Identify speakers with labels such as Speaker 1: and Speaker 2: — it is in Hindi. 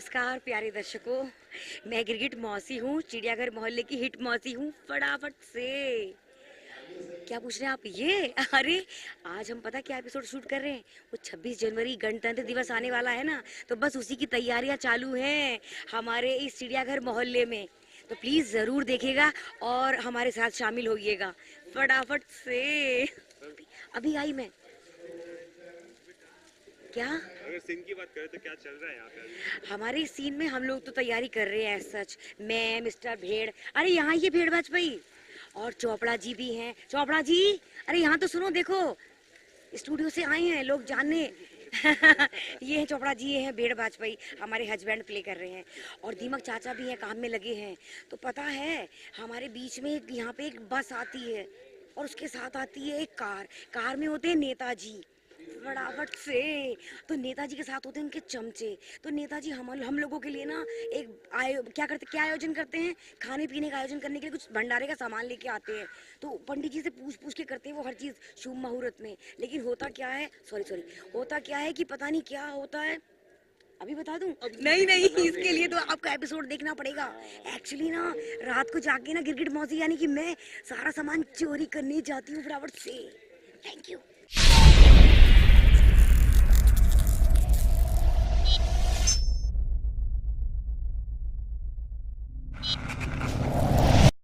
Speaker 1: नमस्कार प्यारे दर्शकों, मैं गिरगिट मौसी हूँ, चिड़ियाघर मोहल्ले की हिट मौसी हूँ। फटाफट से क्या पूछ रहे हैं आप? ये अरे आज हम पता क्या एपिसोड शूट कर रहे हैं? वो 26 जनवरी गणतंत्र दिवस आने वाला है ना, तो बस उसी की तैयारियां चालू हैं हमारे इस चिड़ियाघर मोहल्ले में। तो प्लीज जरूर देखिएगा और हमारे साथ शामिल होइएगा। फटाफट से अभी आई मैं। क्या
Speaker 2: अगर सीन की बात करें तो क्या चल रहा है यहाँ पे अभी?
Speaker 1: हमारे सीन में हम लोग तो तैयारी कर रहे हैं सच। मैं मिस्टर भेड़, अरे यहाँ ये भेड़ वाजपेयी और चोपड़ा जी भी हैं। चोपड़ा जी, अरे यहाँ तो सुनो, देखो स्टूडियो से आए हैं लोग जानने। ये है चोपड़ा जी, ये है भेड़ वाजपेयी, हमारे हस्बैंड प्ले कर रहे हैं। और दीमक चाचा भी हैं, काम में लगे हैं। तो पता है हमारे बीच में यहाँ पे एक बस आती है और उसके साथ आती है एक कार। कार में होते हैं नेताजी। फटाफट से तो नेताजी के साथ होते हैं उनके चमचे। तो नेताजी हम लोगों के लिए ना क्या आयोजन करते हैं? खाने पीने का आयोजन करने के लिए कुछ भंडारे का सामान लेके आते हैं। तो पंडित जी से पूछ पूछ के करते हैं वो हर चीज शुभ मुहूर्त में। लेकिन होता क्या है, सॉरी होता क्या है कि पता नहीं क्या होता है। अभी बता दूं? नहीं, इसके लिए तो आपका एपिसोड देखना पड़ेगा। एक्चुअली ना रात को जाके ना गिरगिट मौसी यानी कि मैं सारा सामान चोरी करने जाती हूँ फटाफट से। Thank you.